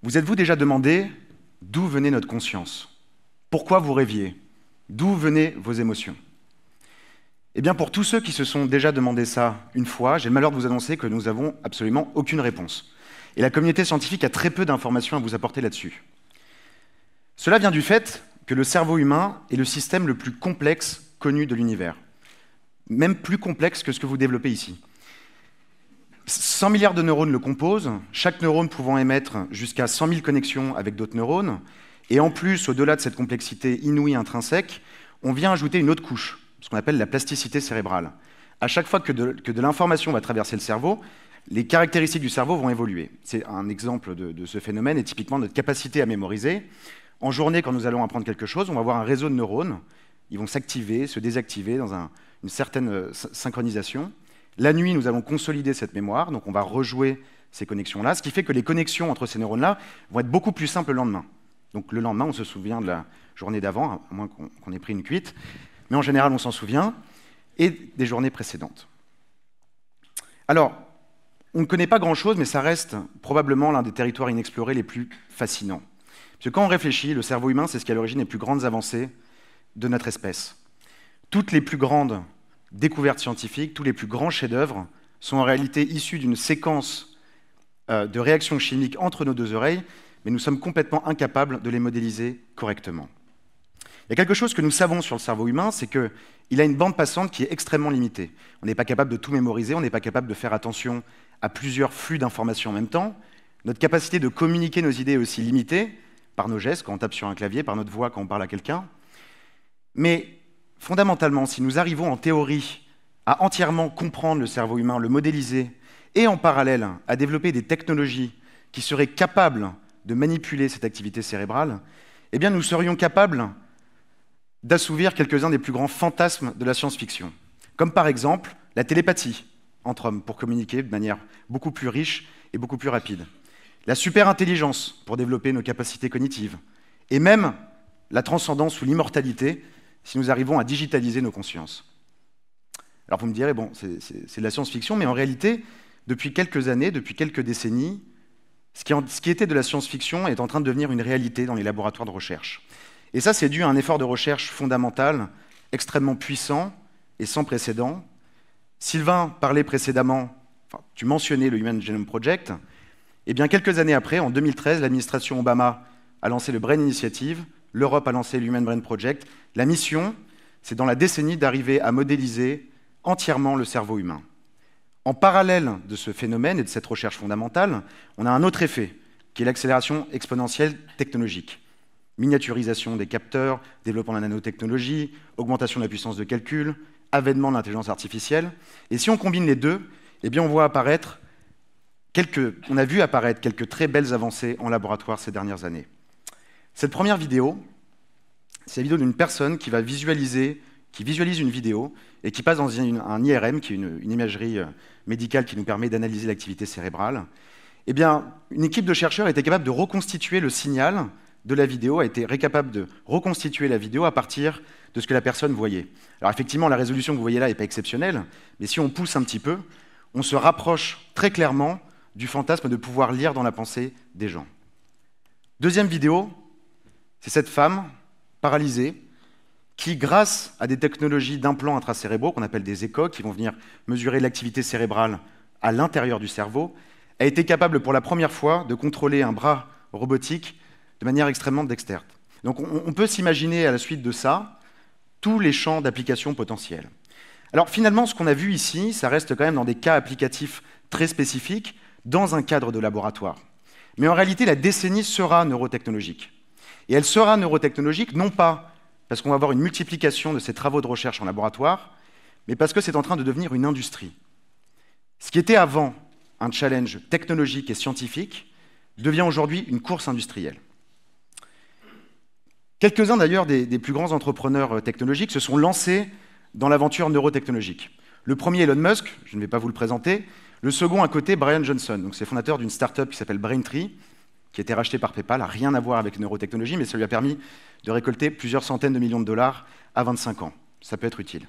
Vous êtes-vous déjà demandé d'où venait notre conscience? Pourquoi vous rêviez? D'où venaient vos émotions? Eh bien, pour tous ceux qui se sont déjà demandé ça une fois, j'ai le malheur de vous annoncer que nous n'avons absolument aucune réponse. Et la communauté scientifique a très peu d'informations à vous apporter là-dessus. Cela vient du fait que le cerveau humain est le système le plus complexe connu de l'univers. Même plus complexe que ce que vous développez ici. 100 milliards de neurones le composent, chaque neurone pouvant émettre jusqu'à 100 000 connexions avec d'autres neurones. Et en plus, au-delà de cette complexité inouïe intrinsèque, on vient ajouter une autre couche, ce qu'on appelle la plasticité cérébrale. À chaque fois que de l'information va traverser le cerveau, les caractéristiques du cerveau vont évoluer. C'est un exemple de ce phénomène et typiquement notre capacité à mémoriser. En journée, quand nous allons apprendre quelque chose, on va avoir un réseau de neurones. Ils vont s'activer, se désactiver dans une certaine synchronisation. La nuit, nous allons consolider cette mémoire, donc on va rejouer ces connexions-là, ce qui fait que les connexions entre ces neurones-là vont être beaucoup plus simples le lendemain. Donc le lendemain, on se souvient de la journée d'avant, à moins qu'on ait pris une cuite, mais en général, on s'en souvient, et des journées précédentes. Alors, on ne connaît pas grand-chose, mais ça reste probablement l'un des territoires inexplorés les plus fascinants. Parce que quand on réfléchit, le cerveau humain, c'est ce qui est à l'origine des plus grandes avancées de notre espèce. Toutes les plus grandes découvertes scientifiques, tous les plus grands chefs-d'œuvre sont en réalité issus d'une séquence de réactions chimiques entre nos deux oreilles, mais nous sommes complètement incapables de les modéliser correctement. Il y a quelque chose que nous savons sur le cerveau humain, c'est qu'il a une bande passante qui est extrêmement limitée. On n'est pas capable de tout mémoriser, on n'est pas capable de faire attention à plusieurs flux d'informations en même temps. Notre capacité de communiquer nos idées est aussi limitée, par nos gestes quand on tape sur un clavier, par notre voix quand on parle à quelqu'un. Mais fondamentalement, si nous arrivons en théorie à entièrement comprendre le cerveau humain, le modéliser, et en parallèle à développer des technologies qui seraient capables de manipuler cette activité cérébrale, eh bien nous serions capables d'assouvir quelques-uns des plus grands fantasmes de la science-fiction, comme par exemple la télépathie entre hommes pour communiquer de manière beaucoup plus riche et beaucoup plus rapide, la superintelligence pour développer nos capacités cognitives, et même la transcendance ou l'immortalité si nous arrivons à digitaliser nos consciences. Alors vous me direz, bon, c'est de la science-fiction, mais en réalité, depuis quelques années, depuis quelques décennies, ce qui était de la science-fiction est en train de devenir une réalité dans les laboratoires de recherche. Et ça, c'est dû à un effort de recherche fondamental, extrêmement puissant et sans précédent. Sylvain parlait précédemment, enfin, tu mentionnais le Human Genome Project. Eh bien, quelques années après, en 2013, l'administration Obama a lancé le Brain Initiative, l'Europe a lancé l'Human Brain Project. La mission, c'est dans la décennie d'arriver à modéliser entièrement le cerveau humain. En parallèle de ce phénomène et de cette recherche fondamentale, on a un autre effet, qui est l'accélération exponentielle technologique. Miniaturisation des capteurs, développement de la nanotechnologie, augmentation de la puissance de calcul, avènement de l'intelligence artificielle. Et si on combine les deux, eh bien on a vu apparaître quelques très belles avancées en laboratoire ces dernières années. Cette première vidéo, c'est la vidéo d'une personne qui visualise une vidéo et qui passe dans un IRM, qui est une imagerie médicale qui nous permet d'analyser l'activité cérébrale. Eh bien, une équipe de chercheurs était capable de reconstituer le signal de la vidéo, a été capable de reconstituer la vidéo à partir de ce que la personne voyait. Alors effectivement, la résolution que vous voyez là n'est pas exceptionnelle, mais si on pousse un petit peu, on se rapproche très clairement du fantasme de pouvoir lire dans la pensée des gens. Deuxième vidéo, c'est cette femme paralysée qui, grâce à des technologies d'implants intracérébraux, qu'on appelle des échos, qui vont venir mesurer l'activité cérébrale à l'intérieur du cerveau, a été capable pour la première fois de contrôler un bras robotique de manière extrêmement dextère. Donc on peut s'imaginer à la suite de ça tous les champs d'application potentiels. Alors finalement, ce qu'on a vu ici, ça reste quand même dans des cas applicatifs très spécifiques, dans un cadre de laboratoire. Mais en réalité, la décennie sera neurotechnologique. Et elle sera neurotechnologique non pas parce qu'on va avoir une multiplication de ces travaux de recherche en laboratoire, mais parce que c'est en train de devenir une industrie. Ce qui était avant un challenge technologique et scientifique devient aujourd'hui une course industrielle. Quelques-uns d'ailleurs des plus grands entrepreneurs technologiques se sont lancés dans l'aventure neurotechnologique. Le premier, Elon Musk, je ne vais pas vous le présenter. Le second, à côté, Brian Johnson. Donc, c'est fondateur d'une start-up qui s'appelle Braintree, qui a été rachetée par PayPal, n'a rien à voir avec les neurotechnologies, mais ça lui a permis de récolter plusieurs centaines de millions de dollars à 25 ans. Ça peut être utile.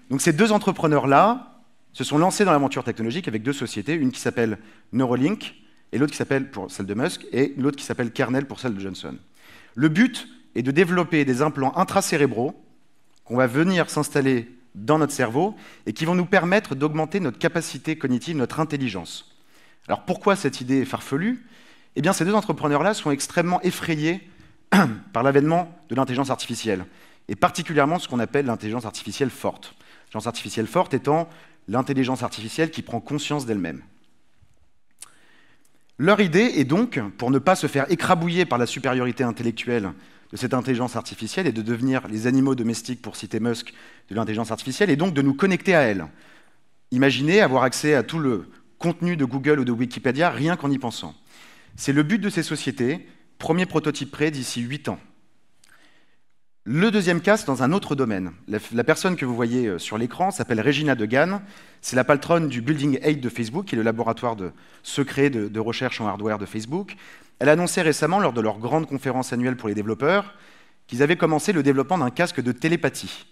Donc ces deux entrepreneurs-là se sont lancés dans l'aventure technologique avec deux sociétés, une qui s'appelle Neuralink, et l'autre qui s'appelle, pour celle de Musk, et l'autre qui s'appelle Kernel pour celle de Johnson. Le but est de développer des implants intracérébraux qu'on va venir s'installer dans notre cerveau et qui vont nous permettre d'augmenter notre capacité cognitive, notre intelligence. Alors pourquoi cette idée est farfelue? Eh bien, ces deux entrepreneurs-là sont extrêmement effrayés par l'avènement de l'intelligence artificielle, et particulièrement ce qu'on appelle l'intelligence artificielle forte. L'intelligence artificielle forte étant l'intelligence artificielle qui prend conscience d'elle-même. Leur idée est donc, pour ne pas se faire écrabouiller par la supériorité intellectuelle de cette intelligence artificielle et de devenir les animaux domestiques, pour citer Musk, de l'intelligence artificielle, et donc de nous connecter à elle. Imaginez avoir accès à tout le contenu de Google ou de Wikipédia rien qu'en y pensant. C'est le but de ces sociétés, premier prototype prêt d'ici 8 ans. Le deuxième cas, c'est dans un autre domaine. La personne que vous voyez sur l'écran s'appelle Regina Degan. C'est la patronne du Building 8 de Facebook, qui est le laboratoire secret de recherche en hardware de Facebook. Elle a annoncé récemment, lors de leur grande conférence annuelle pour les développeurs, qu'ils avaient commencé le développement d'un casque de télépathie.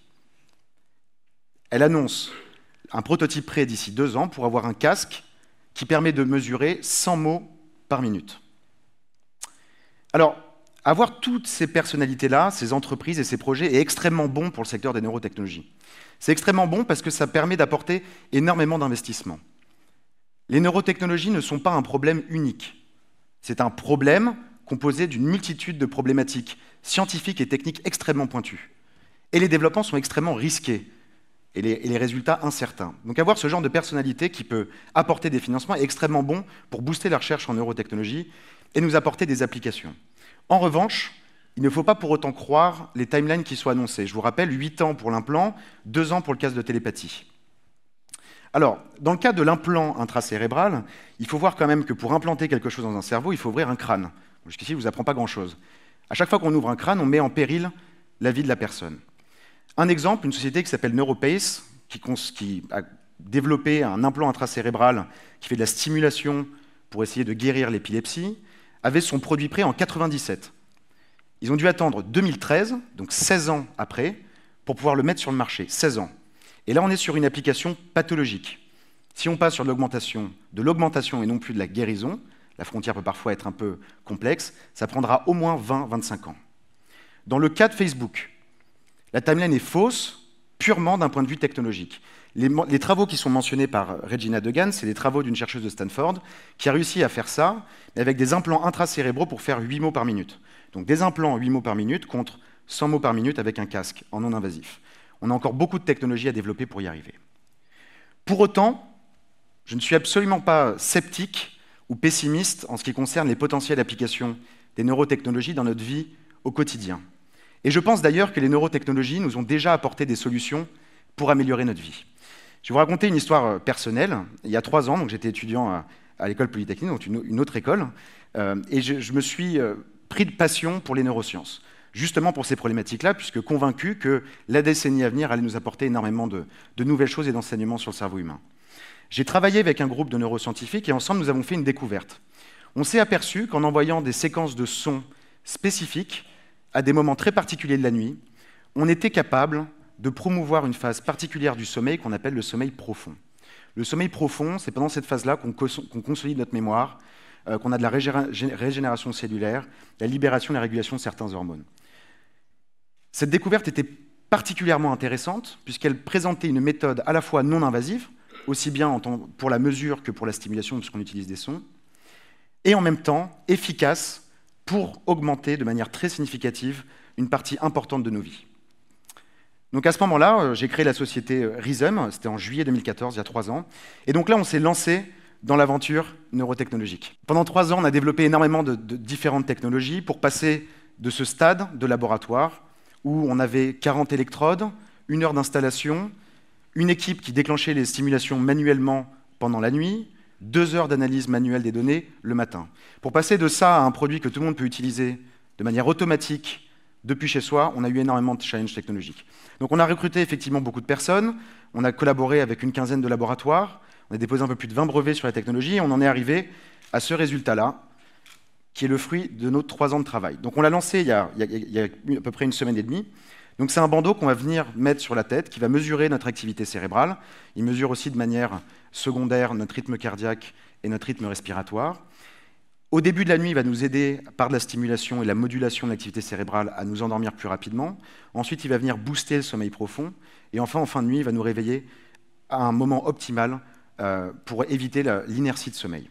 Elle annonce un prototype prêt d'ici 2 ans pour avoir un casque qui permet de mesurer 100 mots par minute. Alors, avoir toutes ces personnalités-là, ces entreprises et ces projets est extrêmement bon pour le secteur des neurotechnologies. C'est extrêmement bon parce que ça permet d'apporter énormément d'investissements. Les neurotechnologies ne sont pas un problème unique. C'est un problème composé d'une multitude de problématiques scientifiques et techniques extrêmement pointues. Et les développements sont extrêmement risqués et les résultats incertains. Donc avoir ce genre de personnalité qui peut apporter des financements est extrêmement bon pour booster la recherche en neurotechnologie et nous apporter des applications. En revanche, il ne faut pas pour autant croire les timelines qui sont annoncées. Je vous rappelle, 8 ans pour l'implant, 2 ans pour le casque de télépathie. Alors, dans le cas de l'implant intracérébral, il faut voir quand même que pour implanter quelque chose dans un cerveau, il faut ouvrir un crâne. Jusqu'ici, je ne vous apprends pas grand-chose. À chaque fois qu'on ouvre un crâne, on met en péril la vie de la personne. Un exemple, une société qui s'appelle Neuropace, qui a développé un implant intracérébral qui fait de la stimulation pour essayer de guérir l'épilepsie, avait son produit prêt en 1997. Ils ont dû attendre 2013, donc 16 ans après, pour pouvoir le mettre sur le marché. 16 ans. Et là, on est sur une application pathologique. Si on passe sur de l'augmentation et non plus de la guérison, la frontière peut parfois être un peu complexe, ça prendra au moins 20-25 ans. Dans le cas de Facebook, la timeline est fausse, purement d'un point de vue technologique. Les travaux qui sont mentionnés par Regina Degan, c'est les travaux d'une chercheuse de Stanford qui a réussi à faire ça avec des implants intracérébraux pour faire 8 mots par minute. Donc des implants 8 mots par minute contre 100 mots par minute avec un casque en non invasif. On a encore beaucoup de technologies à développer pour y arriver. Pour autant, je ne suis absolument pas sceptique ou pessimiste en ce qui concerne les potentielles applications des neurotechnologies dans notre vie au quotidien. Et je pense d'ailleurs que les neurotechnologies nous ont déjà apporté des solutions pour améliorer notre vie. Je vais vous raconter une histoire personnelle. Il y a 3 ans, j'étais étudiant à l'école polytechnique, donc une autre école, et je me suis pris de passion pour les neurosciences, justement pour ces problématiques-là, puisque convaincu que la décennie à venir allait nous apporter énormément de nouvelles choses et d'enseignements sur le cerveau humain. J'ai travaillé avec un groupe de neuroscientifiques et ensemble, nous avons fait une découverte. On s'est aperçu qu'en envoyant des séquences de sons spécifiques à des moments très particuliers de la nuit, on était capable de promouvoir une phase particulière du sommeil qu'on appelle le sommeil profond. Le sommeil profond, c'est pendant cette phase-là qu'on consolide notre mémoire, qu'on a de la régénération cellulaire, la libération et la régulation de certains hormones. Cette découverte était particulièrement intéressante puisqu'elle présentait une méthode à la fois non invasive, aussi bien pour la mesure que pour la stimulation puisqu'on utilise des sons, et en même temps efficace pour augmenter de manière très significative une partie importante de nos vies. Donc à ce moment-là, j'ai créé la société Rhythm, c'était en juillet 2014, il y a 3 ans, et donc là on s'est lancé dans l'aventure neurotechnologique. Pendant 3 ans, on a développé énormément de différentes technologies pour passer de ce stade de laboratoire où on avait 40 électrodes, 1 heure d'installation, une équipe qui déclenchait les stimulations manuellement pendant la nuit, 2 heures d'analyse manuelle des données le matin. Pour passer de ça à un produit que tout le monde peut utiliser de manière automatique depuis chez soi, on a eu énormément de challenges technologiques. Donc on a recruté effectivement beaucoup de personnes, on a collaboré avec une quinzaine de laboratoires, on a déposé un peu plus de 20 brevets sur la technologie et on en est arrivé à ce résultat-là, qui est le fruit de nos 3 ans de travail. Donc on l'a lancé il y a à peu près 1 semaine et demie. Donc c'est un bandeau qu'on va venir mettre sur la tête, qui va mesurer notre activité cérébrale. Il mesure aussi de manière secondaire notre rythme cardiaque et notre rythme respiratoire. Au début de la nuit, il va nous aider par de la stimulation et la modulation de l'activité cérébrale à nous endormir plus rapidement. Ensuite, il va venir booster le sommeil profond. Et enfin, en fin de nuit, il va nous réveiller à un moment optimal pour éviter l'inertie de sommeil.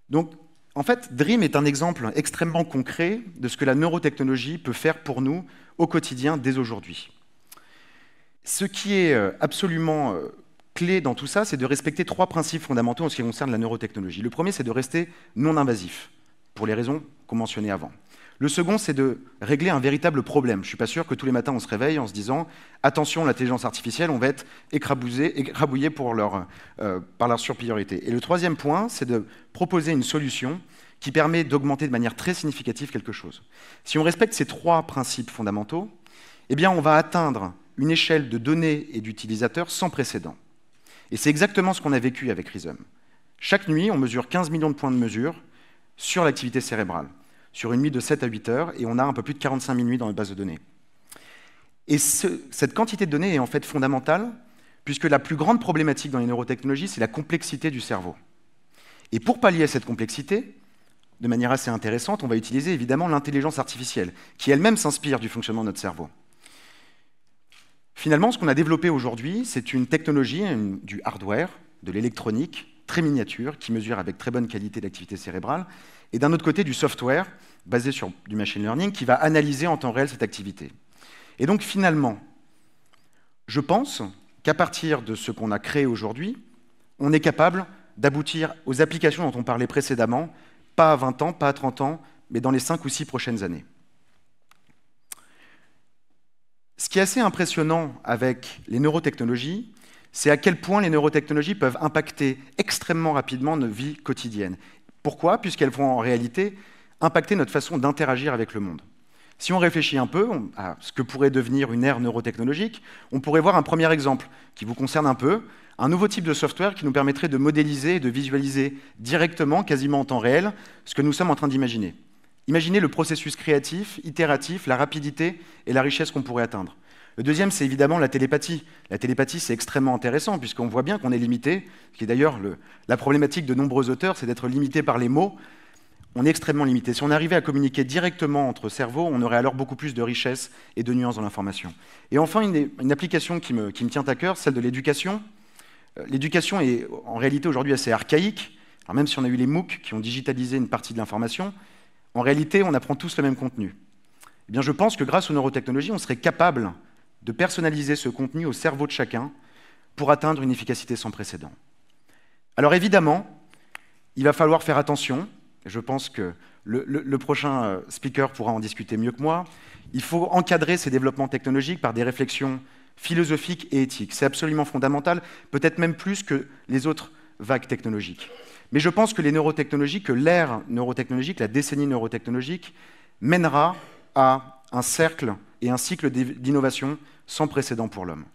Donc, en fait, Dream est un exemple extrêmement concret de ce que la neurotechnologie peut faire pour nous au quotidien dès aujourd'hui. Ce qui est absolument clé dans tout ça, c'est de respecter 3 principes fondamentaux en ce qui concerne la neurotechnologie. Le premier, c'est de rester non invasif, pour les raisons qu'on mentionnait avant. Le second, c'est de régler un véritable problème. Je ne suis pas sûr que tous les matins, on se réveille en se disant « Attention, l'intelligence artificielle, on va être écrabouillé par leur surpriorité ». Et le troisième point, c'est de proposer une solution qui permet d'augmenter de manière très significative quelque chose. Si on respecte ces 3 principes fondamentaux, eh bien, on va atteindre une échelle de données et d'utilisateurs sans précédent. Et c'est exactement ce qu'on a vécu avec Rhizome. Chaque nuit, on mesure 15 millions de points de mesure sur l'activité cérébrale, sur une nuit de 7 à 8 heures, et on a un peu plus de 45 000 nuits dans les bases de données. Et cette quantité de données est en fait fondamentale, puisque la plus grande problématique dans les neurotechnologies, c'est la complexité du cerveau. Et pour pallier à cette complexité, de manière assez intéressante, on va utiliser évidemment l'intelligence artificielle, qui elle-même s'inspire du fonctionnement de notre cerveau. Finalement, ce qu'on a développé aujourd'hui, c'est une technologie, du hardware, de l'électronique, très miniature, qui mesure avec très bonne qualité l'activité cérébrale, et d'un autre côté, du software, basé sur du machine learning, qui va analyser en temps réel cette activité. Et donc finalement, je pense qu'à partir de ce qu'on a créé aujourd'hui, on est capable d'aboutir aux applications dont on parlait précédemment, pas à 20 ans, pas à 30 ans, mais dans les 5 ou 6 prochaines années. Ce qui est assez impressionnant avec les neurotechnologies, c'est à quel point les neurotechnologies peuvent impacter extrêmement rapidement nos vies quotidiennes. Pourquoi? Puisqu'elles vont en réalité impacter notre façon d'interagir avec le monde. Si on réfléchit un peu à ce que pourrait devenir une ère neurotechnologique, on pourrait voir un premier exemple qui vous concerne un peu, un nouveau type de software qui nous permettrait de modéliser et de visualiser directement, quasiment en temps réel, ce que nous sommes en train d'imaginer. Imaginez le processus créatif, itératif, la rapidité et la richesse qu'on pourrait atteindre. Le deuxième, c'est évidemment la télépathie. La télépathie, c'est extrêmement intéressant, puisqu'on voit bien qu'on est limité, ce qui est d'ailleurs la problématique de nombreux auteurs, c'est d'être limité par les mots. On est extrêmement limité. Si on arrivait à communiquer directement entre cerveaux, on aurait alors beaucoup plus de richesse et de nuances dans l'information. Et enfin, une application qui me tient à cœur, celle de l'éducation. L'éducation est en réalité aujourd'hui assez archaïque. Alors même si on a eu les MOOC qui ont digitalisé une partie de l'information, en réalité, on apprend tous le même contenu. Eh bien, je pense que grâce aux neurotechnologies, on serait capable de personnaliser ce contenu au cerveau de chacun pour atteindre une efficacité sans précédent. Alors évidemment, il va falloir faire attention. Je pense que le prochain speaker pourra en discuter mieux que moi. Il faut encadrer ces développements technologiques par des réflexions philosophiques et éthiques. C'est absolument fondamental, peut-être même plus que les autres vagues technologiques. Mais je pense que les neurotechnologies, que l'ère neurotechnologique, la décennie neurotechnologique, mènera à un cercle et un cycle d'innovation sans précédent pour l'homme.